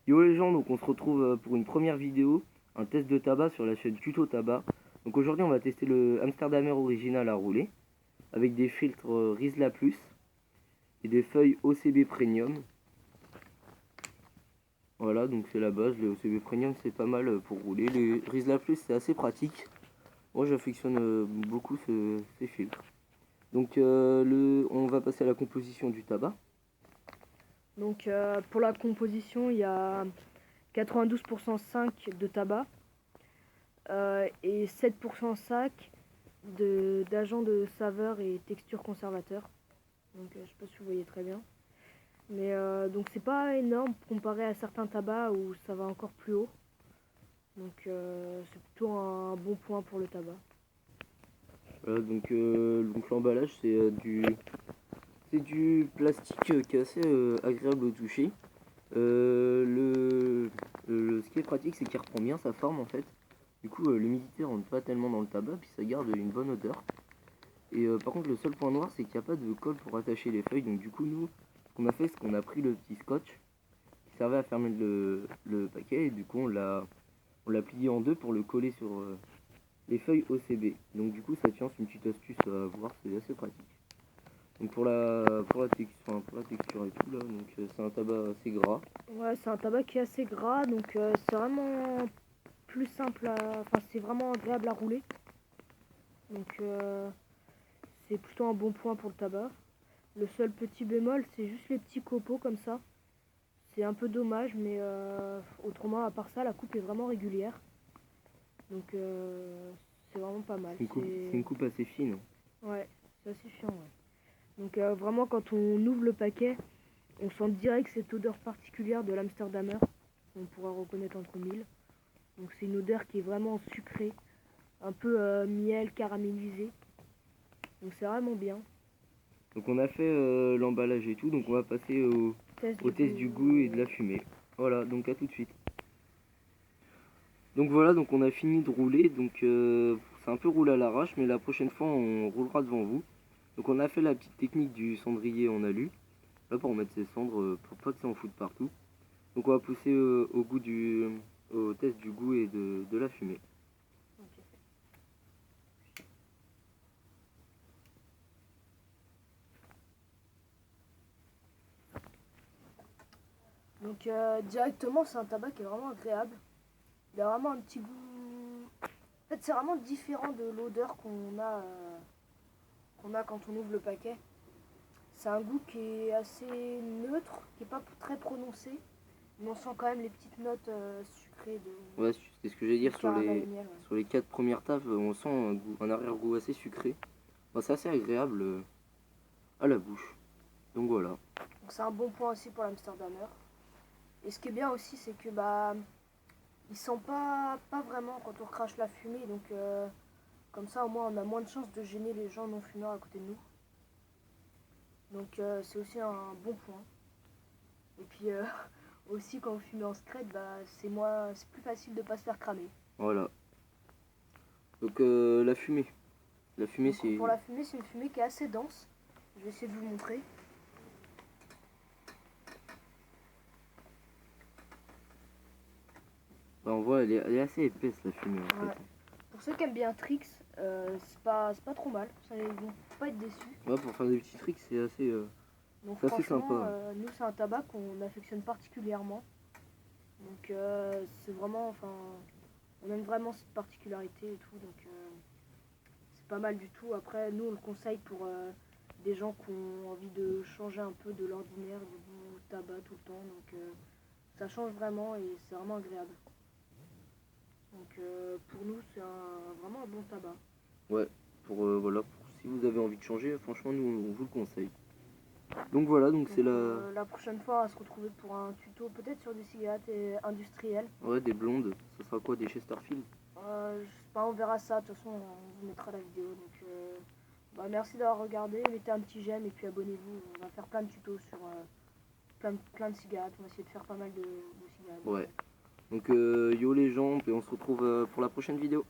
Yo les gens, donc on se retrouve pour une première vidéo, un test de tabac sur la chaîne Tuto Tabac. Donc aujourd'hui on va tester le Amsterdamer original à rouler avec des filtres Rizla Plus et des feuilles OCB Premium. Voilà, donc c'est la base. Les OCB Premium c'est pas mal pour rouler. Les Rizla Plus c'est assez pratique. Moi j'affectionne beaucoup ces filtres. Donc on va passer à la composition du tabac. Donc pour la composition, il y a 92% 5 de tabac et 7% sac d'agents de saveur et texture conservateur. Donc je sais pas si vous voyez très bien. Mais donc c'est pas énorme comparé à certains tabacs où ça va encore plus haut. Donc c'est plutôt un bon point pour le tabac. Voilà, donc l'emballage c'est du plastique qui est assez agréable au toucher. Ce qui est pratique, c'est qu'il reprend bien sa forme en fait. Du coup, l'humidité rentre pas tellement dans le tabac, puis ça garde une bonne odeur. Et par contre, le seul point noir, c'est qu'il n'y a pas de colle pour attacher les feuilles. Donc du coup, nous, ce qu'on a fait, c'est qu'on a pris le petit scotch qui servait à fermer le paquet. Et du coup, on l'a plié en deux pour le coller sur les feuilles OCB. Donc du coup, ça tient, c'est une petite astuce à voir, c'est assez pratique. Donc pour la texture et tout là, donc c'est un tabac assez gras. Ouais, c'est un tabac qui est assez gras, donc c'est vraiment plus simple enfin c'est vraiment agréable à rouler. Donc c'est plutôt un bon point pour le tabac. Le seul petit bémol, c'est juste les petits copeaux comme ça. C'est un peu dommage, mais autrement, à part ça, la coupe est vraiment régulière. Donc c'est vraiment pas mal. C'est une coupe assez fine. Ouais, c'est assez chiant, ouais. Donc vraiment, quand on ouvre le paquet, on sent direct cette odeur particulière de l'Amsterdamer. On pourra reconnaître entre mille. Donc c'est une odeur qui est vraiment sucrée, un peu miel caramélisé. Donc c'est vraiment bien. Donc on a fait l'emballage et tout, donc on va passer au test du goût et de la fumée. Voilà, donc à tout de suite. Donc voilà, donc on a fini de rouler, donc c'est un peu roulé à l'arrache, mais la prochaine fois on roulera devant vous. Donc on a fait la petite technique du cendrier en alu, là pour mettre ses cendres, pour pas que ça en foute partout. Donc on va pousser au test du goût et de la fumée. Donc directement, c'est un tabac qui est vraiment agréable. Il a vraiment un petit goût. En fait, c'est vraiment différent de l'odeur qu'on a quand on ouvre le paquet. C'est un goût qui est assez neutre, qui n'est pas très prononcé, mais on sent quand même les petites notes sucrées de. Ouais, c'est ce que j'allais dire, Caramel et miel, ouais. sur les 4 premières tables, on sent un arrière-goût assez sucré. Bon, c'est assez agréable à la bouche. Donc voilà. Donc c'est un bon point aussi pour l'Amsterdamer. Et ce qui est bien aussi, c'est que bah il sent pas vraiment quand on recrache la fumée, donc comme ça au moins on a moins de chances de gêner les gens non fumeurs à côté de nous. Donc c'est aussi un bon point. Et puis aussi quand vous fumez en secret, bah, c'est plus facile de pas se faire cramer. Voilà. Donc la fumée. La fumée Donc, c'est... pour la fumée, c'est une fumée qui est assez dense. Je vais essayer de vous montrer. Bah, on voit, elle est assez épaisse la fumée en Ouais. fait. Pour ceux qui aiment bien Trix, c'est pas trop mal. Ça, ils vont pas être déçus. Ouais, pour faire des petits tricks, c'est assez, Donc c'est assez franchement, sympa. nous c'est un tabac qu'on affectionne particulièrement. Donc c'est vraiment, enfin, on aime vraiment cette particularité et tout. Donc c'est pas mal du tout. Après, nous on le conseille pour des gens qui ont envie de changer un peu de l'ordinaire, du goût tabac tout le temps. Donc ça change vraiment et c'est vraiment agréable. Donc pour nous c'est vraiment un bon tabac. Ouais, voilà, si vous avez envie de changer, franchement, nous, on vous le conseille. Donc voilà, donc c'est la prochaine fois on va se retrouver pour un tuto peut-être sur des cigarettes industrielles. Ouais, des blondes. Ça sera quoi, des Chesterfield? Je sais pas, on verra ça. De toute façon, on vous mettra la vidéo. Donc, bah, merci d'avoir regardé. Mettez un petit j'aime et puis abonnez-vous. On va faire plein de tutos sur plein de cigarettes. On va essayer de faire pas mal de cigarettes. Ouais. Donc yo les gens, et on se retrouve pour la prochaine vidéo.